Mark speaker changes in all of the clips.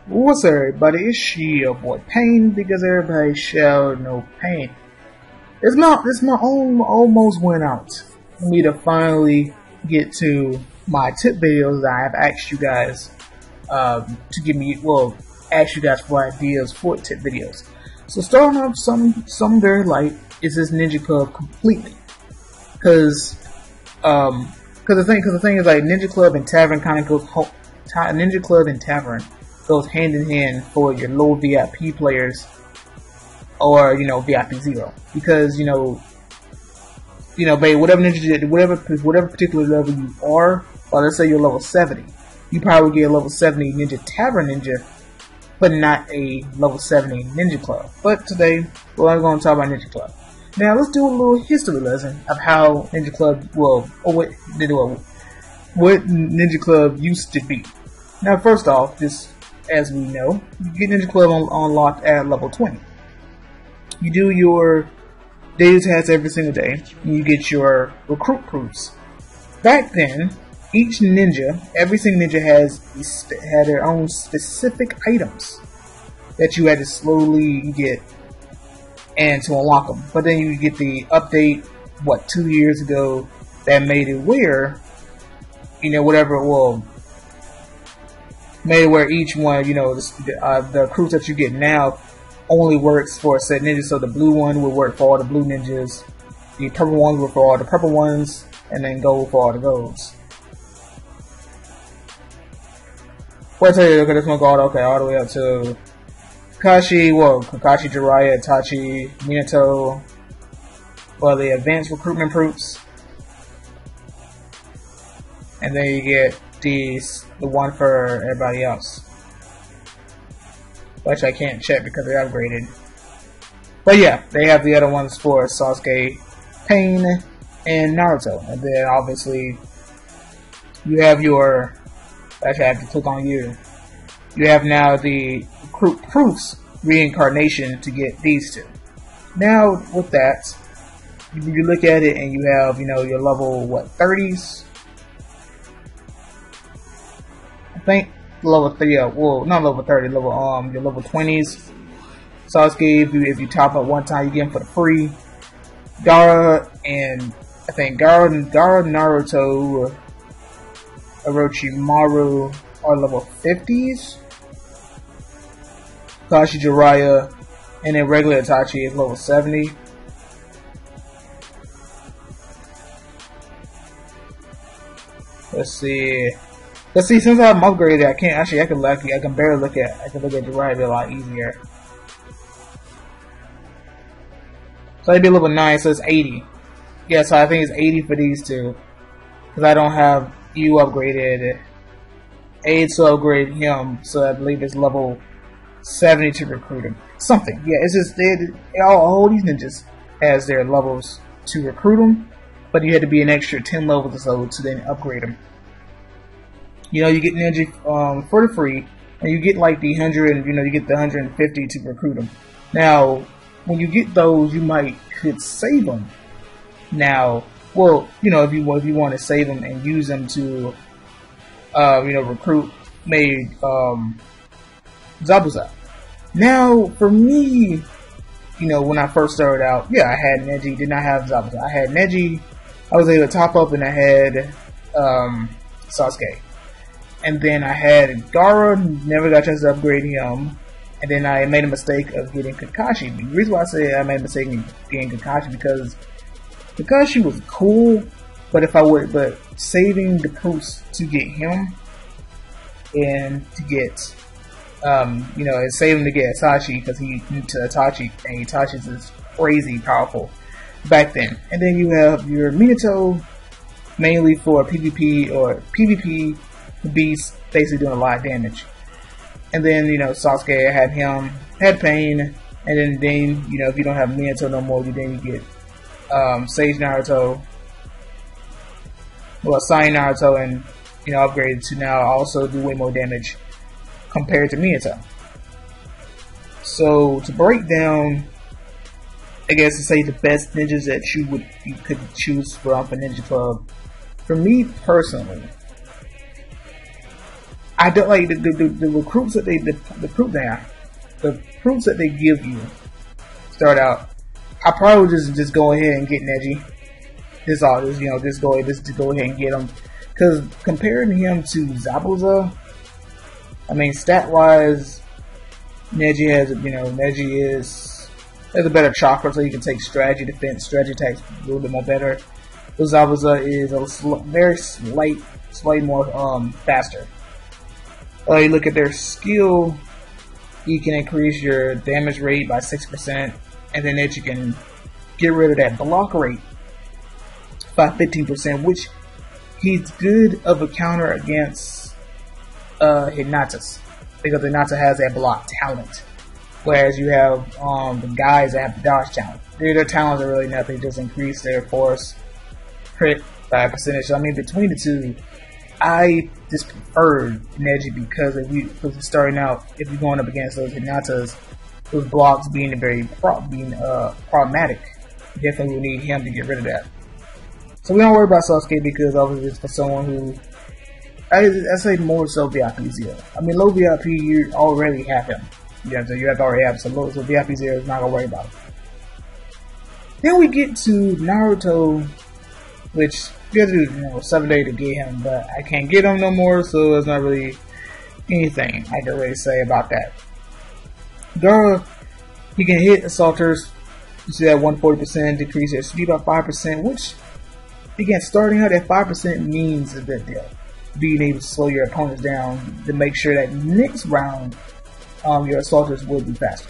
Speaker 1: What's up, everybody? It's your boy Pain, because everybody shall know pain. Almost went out for me to finally get to my tip videos that I have asked you guys to give me, ask you guys for ideas for tip videos. So starting off some very light is this Ninja Club completely, because the thing is, like, Ninja Club and Tavern kind of goes Ninja Club and Tavern goes hand in hand for your low VIP players, or VIP 0, because whatever ninja, whatever particular level you are, or let's say you're level 70, you probably get a level 70 Ninja Tavern Ninja, but not a level 70 Ninja Club. But today we're going to talk about Ninja Club. Now let's do a little history lesson of how Ninja Club, what Ninja Club used to be. Now, first off, just as we know, you get Ninja Club unlocked at level 20. You do your daily tasks every single day, and you get your recruit proofs. Back then, every single ninja had their own specific items that you had to slowly get and to unlock them. But then you get the update, 2 years ago, that made it where, made it where each one, the recruits that you get now only works for a set ninja. So the blue one will work for all the blue ninjas, the purple ones work for all the purple ones, and then gold for all the golds. Well, I tell you, look at this one, all the way up to Kakashi, Jiraiya, Itachi, Minato, the advanced recruitment proofs. And then you get the one for everybody else, which I can't check because they're upgraded. But yeah, they have the other ones for Sasuke, Pain, and Naruto. And then obviously you have your, actually I have to click on you. You have now the recruit proofs reincarnation to get these two. Now with that, you look at it and you have, your level 30s. I think level 3, not level 30, your level 20s. Sasuke, if you top up one time, you get him for the free. Gaara and I think Gaara, Naruto, Orochimaru are level 50s. Kakashi, Jiraiya, and then regular Itachi is level 70. Let's see, since I'm upgraded, I can barely look at Jiraiya a lot easier. So it'd be level 9, so it's 80. Yeah, so I think it's 80 for these two, because I don't have you upgraded. I to upgrade him, so I believe it's level 70 to recruit him. Something, yeah. It's just all these ninjas has their levels to recruit them, but you had to be an extra 10 levels or so to then upgrade them. You get ninja for the free, and you get like the 100, you get the 150 to recruit them. Now, when you get those, you could save them. Now, if you want to save them and use them to, recruit, Zabuza. Now, for me, when I first started out, yeah, I had Neji, did not have Zabuza. I had Neji, I was able to top up, and I had Sasuke. And then I had Gaara, never got a chance to upgrade him. And then I made a mistake of getting Kakashi. The reason why I say I made a mistake in getting Kakashi, because Kakashi was cool, but saving the proofs to get him, and to get, and saving to get Itachi, because Itachi's is crazy powerful back then. And then you have your Minato, mainly for PvP, or PvP, beast basically doing a lot of damage. And then, Sasuke, I had him, had Pain, and then if you don't have Minato no more, you get Sage Naruto, Sai Naruto, and upgraded to now also do way more damage compared to Minato. So to break down, I guess to say the best ninjas that you could choose from for Ninja Club, for me personally, I don't like the recruits that the recruits that they give you start out. I probably would just go ahead and get Neji. Just go ahead and get him. Because comparing him to Zabuza, I mean, stat wise, Neji has a better chakra, so you can take strategy, defense, strategy attacks a little bit more better. But Zabuza is slightly more faster. You look at their skill, you can increase your damage rate by 6%, and then you can get rid of that block rate by 15%, which he's good of a counter against Hinata's, because Hinata has that block talent, whereas you have the guys that have the dodge talent. Their talents are really nothing, just increase their force crit by a percentage. So, I mean, between the two, I just prefer Neji because if starting out, if you're going up against those Hinatas, those blocks being problematic, you definitely will need him to get rid of that. So we don't worry about Sasuke because obviously it's for someone who I say more so VIP 0. I mean, low VIP you already have him. Yeah, so you have to already have him. So VIP 0 is not gonna worry about it. Then we get to Naruto, which you have to do 7 days to get him, but I can't get him no more, so there's not really anything I can really say about that. Gaara, he can hit assaulters. You see that 140% decrease their speed by 5%, which again, starting out at 5% means a good deal. Being able to slow your opponents down to make sure that next round your assaulters will be faster.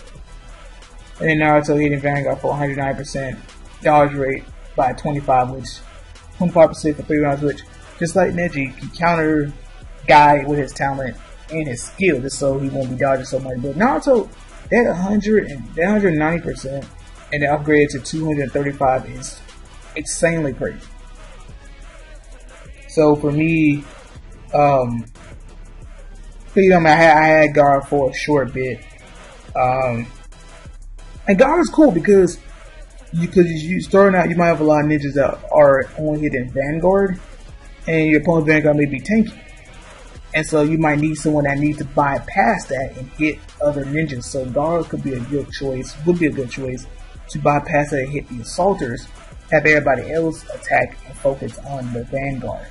Speaker 1: And then Naruto hitting Vanguard for 109% dodge rate by 25% for 3 rounds, which just like Neji can counter guy with his talent and his skill just so he won't be dodging so much. But Naruto, that 190% and the upgrade to 235 is insanely crazy. So for me, I had Gaara for a short bit, and Gaara's cool because you starting out, you might have a lot of ninjas that are only hitting Vanguard, and your opponent's Vanguard may be tanky, and so you might need someone that needs to bypass that and hit other ninjas. So Gaara would be a good choice to bypass that and hit the assaulters, have everybody else attack and focus on the Vanguard.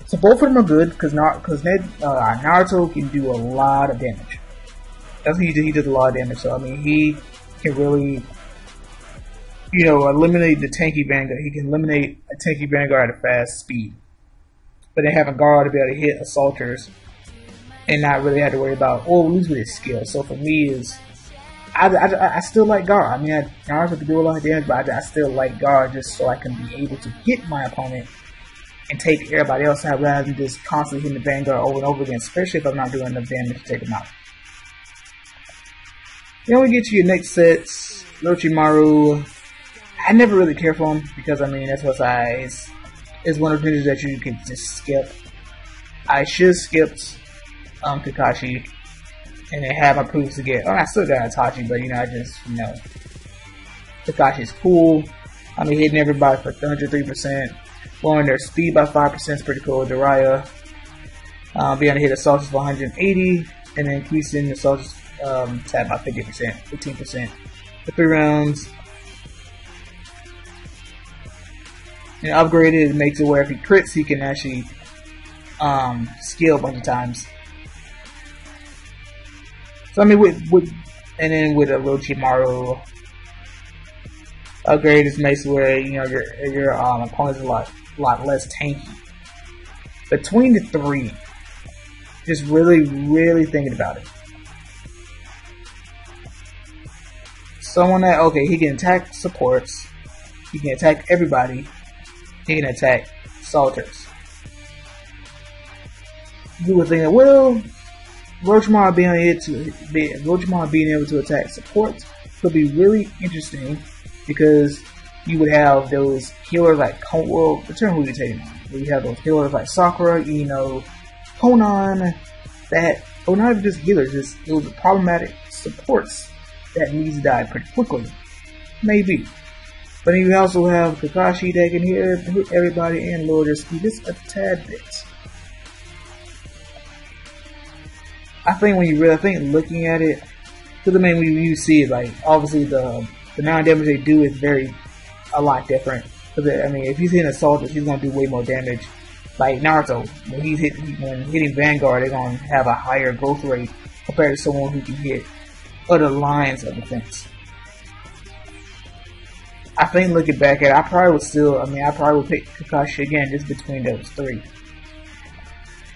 Speaker 1: So both of them are good because Naruto can do a lot of damage. That's what he does a lot of damage. So I mean, he can really, eliminate the tanky Vanguard. He can eliminate a tanky Vanguard at a fast speed. But then having Gaara to be able to hit assaulters and not really have to worry about lose with his skill. So for me I still like Gaara. I mean, Naruto can do a lot of damage, but I still like Gaara just so I can be able to hit my opponent and take everybody else out rather than just constantly hitting the Vanguard over and over again, especially if I'm not doing enough damage to take them out. Then we get to your next sets. Orochimaru, I never really care for him because, I mean, that's what it's one of the ninjas that you can just skip. I should have skipped Kakashi and then have my proofs to get. I still got Itachi, but Kakashi's cool. I mean, hitting everybody for 103%. Lowering their speed by 5% is pretty cool. Jiraiya being able to hit assaults for 180, and then increasing the assaults tab by 15% for 3 rounds. And upgraded, it makes it where if he crits, he can actually skill a bunch of times. So I mean, with Orochimaru, upgrade is makes it where your opponent's a lot less tanky. Between the three, just really thinking about it. Someone that he can attack supports, he can attack everybody, he can attack assaulters. You would think that Orochimaru being able to attack supports could be really interesting because you would have those healers like the term who you're taking on. You have those healers like Sakura, Conan, not even just healers, just those problematic supports that needs to die pretty quickly. Maybe. But then you also have Kakashi that can hit everybody and lower their speed just a tad bit. I think when you really, I think looking at it, because I mean, when you see it, like obviously the amount of damage they do is a lot different. Because I mean, if he's hitting a soldier, he's gonna do way more damage. Like Naruto, when hitting Vanguard, they're gonna have a higher growth rate compared to someone who can hit other lines of defense. I think looking back at it, I probably would pick Kakashi again just between those three.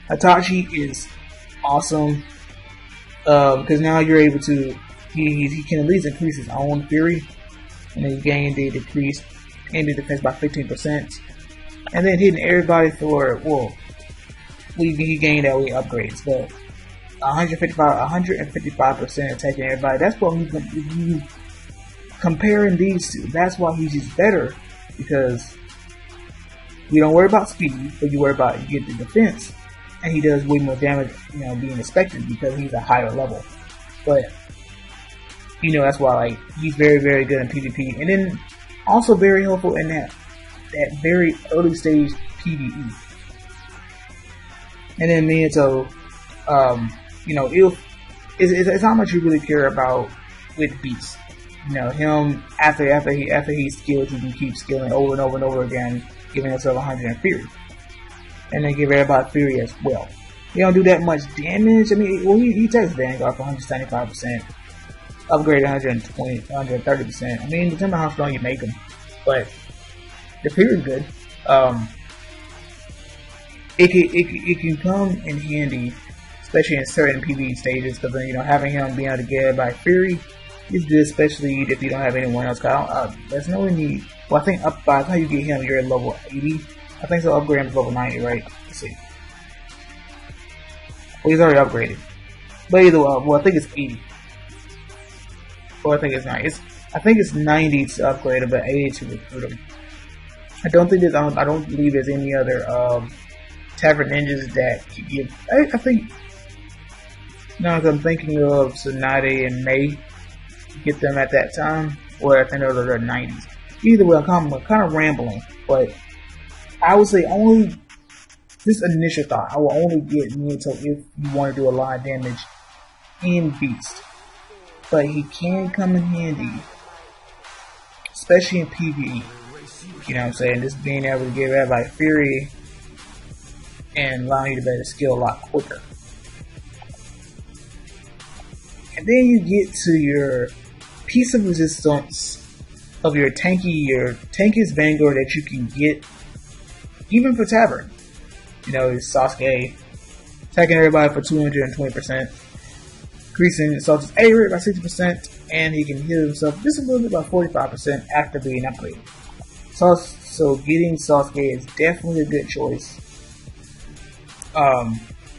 Speaker 1: Itachi is awesome because now you're able to he can at least increase his own fury, and then you gain the defense by 15%, and then hitting everybody for he gained that way upgrades, but 155% attacking everybody. That's what you comparing these two. That's why he's just better, because you don't worry about speed, but you worry about you get the defense. And he does way more damage, being expected because he's a higher level. But that's why like he's very, very good in PvP, and then also very helpful in that very early stage PvE. And then Minato, it's how much you really care about with Beast. Him after he skills, he can keep skilling over and over and over again, giving himself 100 in fury. And then give everybody fury as well. He don't do that much damage. I mean, he takes Vanguard for 175%, upgrade 120, 130%. I mean, depending on how strong you make him, but the fury is good. It can come in handy, especially in certain PvE stages, because having him being able to get everybody fury is good, especially if you don't have anyone else. There's no need. Well, I think by the time you get him, you're at level 80. I think so. Upgrade him to level 90, right? Let's see. Well, he's already upgraded. But either way, I think it's 80. Or I think it's 90. I think it's 90 to upgrade him, but 80 to recruit him. I don't believe there's any other Tavern ninjas that could give. I think. No, I'm thinking of Tsunade and May. Get them at that time, or I think those are the 90s. Either way, I'm kind of rambling, but I would say only this initial thought. I will only get Minato if you want to do a lot of damage in Beast, but he can come in handy, especially in PvE. You know what I'm saying? Just being able to give everybody fury and allowing you to better skill a lot quicker. And then you get to your piece of resistance of your tankiest Vanguard that you can get, even for Tavern. Sasuke attacking everybody for 220%, increasing Sasuke's A rate by 60%, and he can heal himself just a little bit by 45% after being upgraded. So getting Sasuke is definitely a good choice.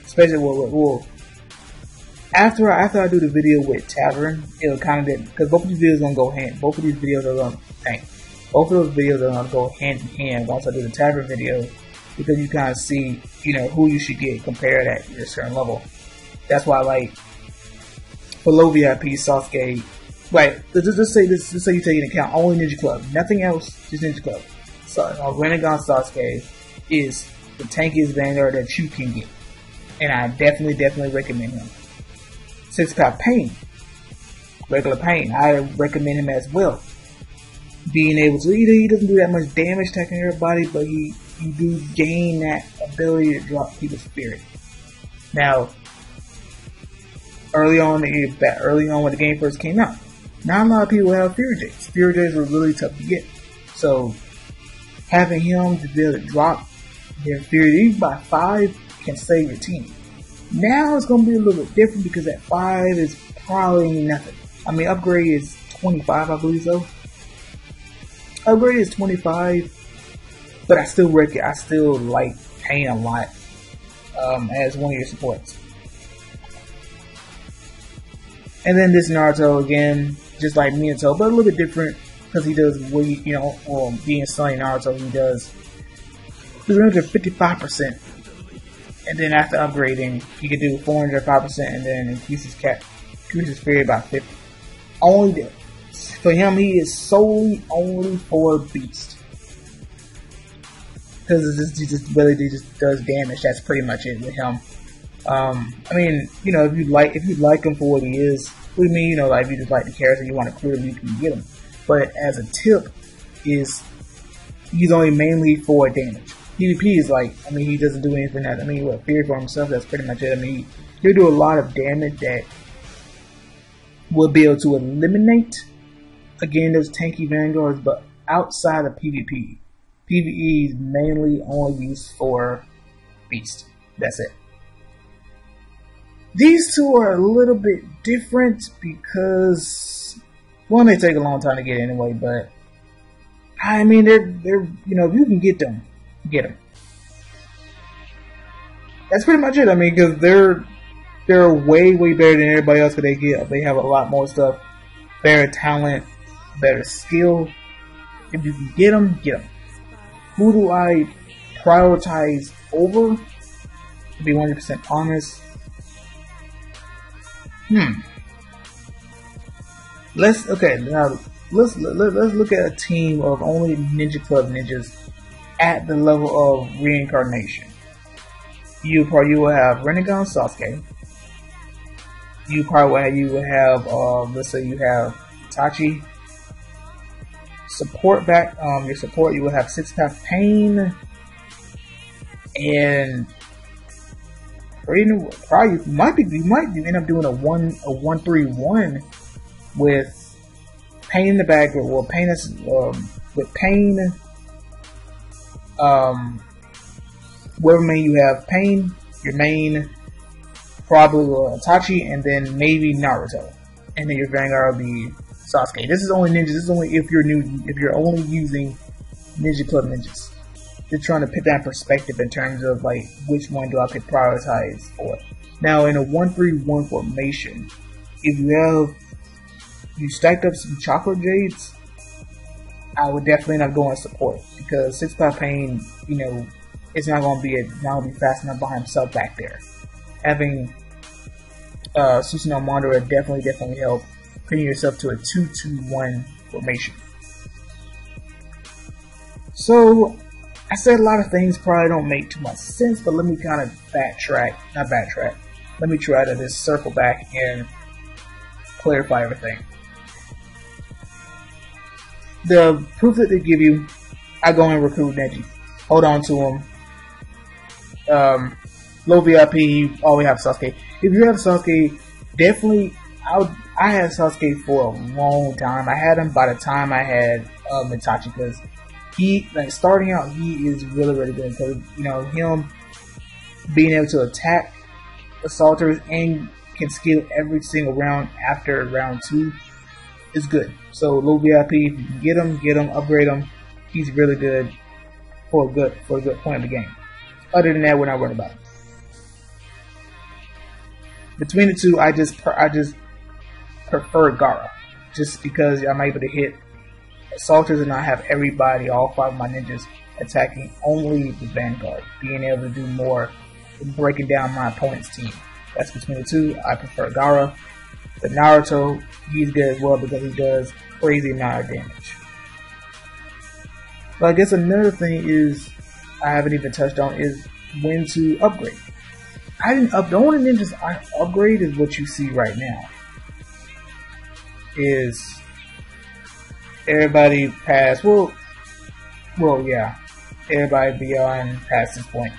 Speaker 1: Especially after I do the video with Tavern, it'll kind of because both of these videos are gonna go hand. Both of those videos are gonna go hand in hand once I do the Tavern video, because you kind of see who you should get compared at your certain level. That's why, like, for low VIP Sasuke, right? Let's say you take into account only Ninja Club, nothing else, just Ninja Club. So Renegon Sasuke is the tankiest Vanguard that you can get, and I definitely recommend him. 6-pack Pain, regular Pain, I recommend him as well. Being able to, he doesn't do that much damage attacking everybody, but you do gain that ability to drop people's spirit. Now, early on when the game first came out, not a lot of people have Fury Jays. Fury Jays were really tough to get. So having him to be able to drop their Fury by 5 can save your team. Now it's going to be a little bit different, because that 5 is probably nothing. I mean, upgrade is 25, I believe so. Upgrade is 25, but I still like Pain a lot as one of your supports. And then this Naruto again, just like Minato, but a little bit different, because he does being Sunny Naruto, he does 355%. And then after upgrading, he can do 405%, and then increases fury by 50. For him, he is solely only for Beast, because he just does damage. That's pretty much it with him. I mean, you know, if you like him for what he is, what do you mean? You know, like if you just like the character, you want to clear, you can get him. But as a tip, is he's only mainly for damage. PvP is like, I mean, he doesn't do anything that, I mean, what, fear for himself, that's pretty much it. I mean, he'll do a lot of damage that will be able to eliminate, again, those tanky vanguards, but outside of PvP. PvE is mainly only used for beast. That's it. These two are a little bit different because, one, they take a long time to get anyway, but I mean, they're you know, if you can get them, get them. That's pretty much it. I mean, because they're way better than everybody else. Because they have a lot more stuff, better talent, better skill. If you can get them, get them. Who do I prioritize over? To be 100% honest. Let's look at a team of only Ninja Club ninjas at the level of reincarnation. You will have Rinnegan Sasuke. You will have let's say you have Itachi. Your support you will have Six Path Pain, and probably you might end up doing a 1-3-1 with Pain in the back, well, Pain is with Pain, whatever main you have, Pain, your main, probably Itachi, and then maybe Naruto, and then your Vanguard will be Sasuke. This is only ninjas. This is only if you're only using Ninja Club ninjas. Just trying to put that in perspective in terms of like which one do I could prioritize for. Now in a 1-3-1 formation, if you stacked up some chocolate jades, I would definitely not go on support because Six Path Pain, you know, it's not gonna be fast enough by himself back there. Having Susanoo Mondara definitely help putting yourself to a 2-2-1 formation. So I said a lot of things probably don't make too much sense, but let me kind of not backtrack. Let me try to just circle back and clarify everything. The proof that they give you, I go and recruit Neji. Hold on to him. Low VIP, you always have Sasuke. If you have Sasuke, definitely, I had Sasuke for a long time. I had him by the time I had Itachi because he, like, starting out, he is really good because, you know, him being able to attack assaulters and can skill every single round after round 2 is good. So low VIP, if you can get him, upgrade him. He's really good for a good point of the game. Other than that, we're not worried about it. Between the two, I just prefer Gaara, just because I'm able to hit assaulters and not have everybody, all 5 of my ninjas, attacking only the Vanguard, being able to do more, breaking down my opponent's team. That's between the two. I prefer Gaara. But Naruto, he's good as well because he does crazy amount of damage. But I guess another thing is I haven't even touched on is when to upgrade. The only ninjas I upgrade is what you see right now. Is everybody past, everybody beyond past this point.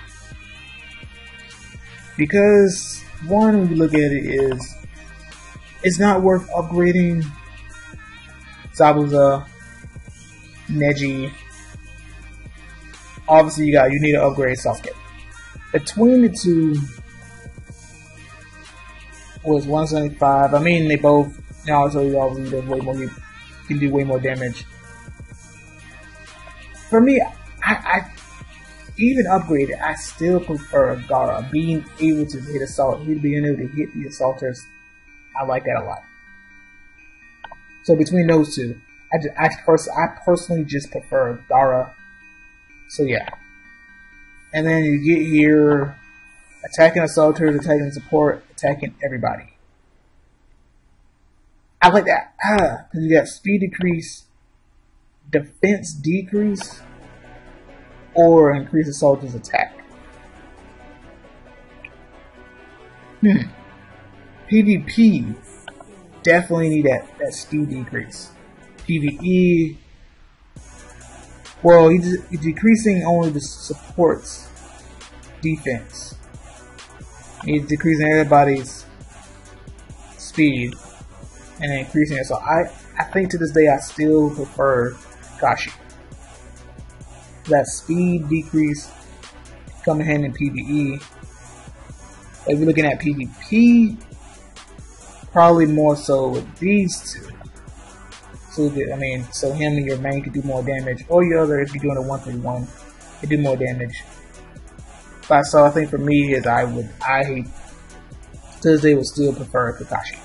Speaker 1: Because one, when you look at it, is it's not worth upgrading Zabuza, Neji. Obviously, you need to upgrade Sasuke. Between the two was 175. I mean, they both. Naruto obviously does way more. You can do way more damage. For me, I even upgraded. I still prefer Gaara being able to hit being able to hit the assaulters. I like that a lot. So between those two, I personally just prefer Gaara. So yeah. And then you get here, attacking assaulters, attacking support, attacking everybody. I like that. Because you got speed decrease, defense decrease, or increase assaulters' attack. PvP, definitely need that speed decrease. PvE, well, he's decreasing only the support's defense. He's decreasing everybody's speed and increasing it. So I think to this day I still prefer Kakashi. That speed decrease come in hand in PvE. If you're looking at PvP, probably more so with these two. So so him and your main could do more damage, or your other, if you're doing a 1-3-1, could do more damage. But so I think for me is I to this day would still prefer Kakashi.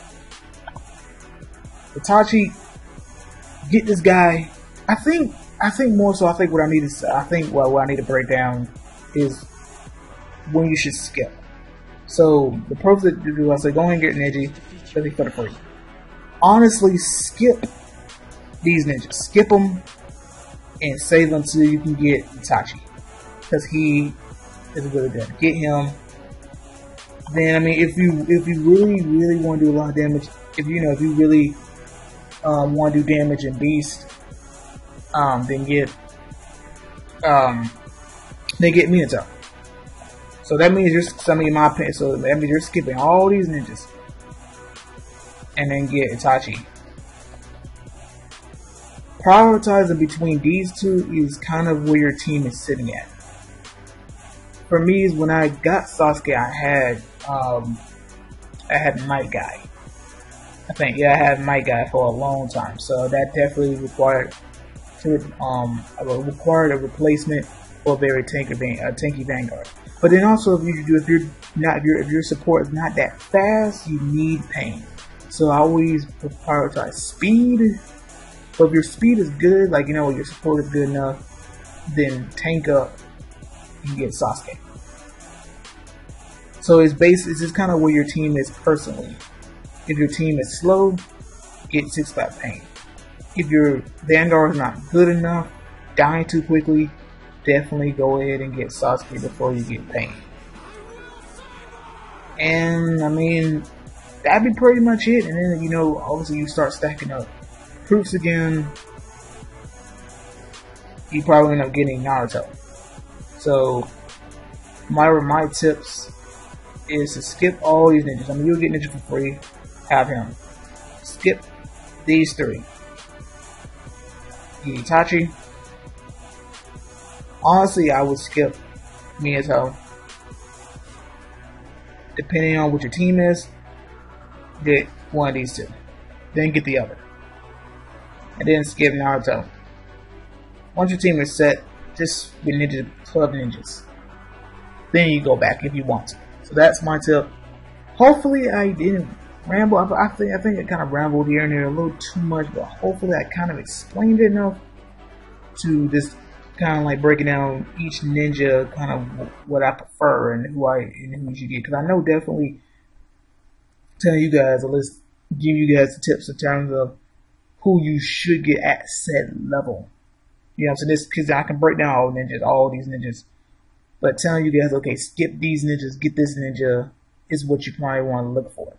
Speaker 1: Itachi, get this guy. I think more so. I think what I need to break down is when you should skip. So the pros that you do, I say go ahead and get Neji, especially for the free. Honestly, skip these ninjas. Skip them and save them until you can get Itachi, because he is really good. Get him. Then if you really want to do a lot of damage, if you really want to do damage in Beast, then get Minato. So that means you're skipping all these ninjas and then get Itachi. Prioritizing between these two is kind of where your team is sitting at. For me, is when I got Sasuke, I had Might Guy. I had Might Guy for a long time, so that definitely required a replacement for a very tanky Vanguard. But then also, if your support is not that fast, you need pain. So I always prioritize speed. But if your speed is good, your support is good enough, then tank up and get Sasuke. So it's just kind of where your team is personally. If your team is slow, get 6-pack pain. If your Vanguard is not good enough, dying too quickly, definitely go ahead and get Sasuke before you get pain. And that'd be pretty much it. And then obviously you start stacking up proofs again. You probably end up getting Naruto. So my tips is to skip all these ninjas. You'll get ninja for free. Have him. Skip these three. Get Itachi. Honestly, I would skip Minato. Depending on what your team is, get one of these two. Then get the other. And then skip Naruto. Once your team is set, just get club ninjas. Then you go back if you want to. So that's my tip. Hopefully I didn't ramble. I think I kind of rambled here and there a little too much, but hopefully I kind of explained it enough to just kind of breaking down each ninja, kind of what I prefer and who you should get. Because I know definitely telling you guys, let's give you guys the tips in terms of who you should get at said level. So this, because I can break down all these ninjas. But telling you guys, okay, skip these ninjas, get this ninja, is what you probably want to look for.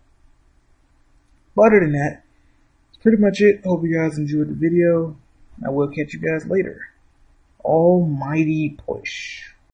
Speaker 1: But other than that, that's pretty much it. Hope you guys enjoyed the video. I will catch you guys later. Almighty push.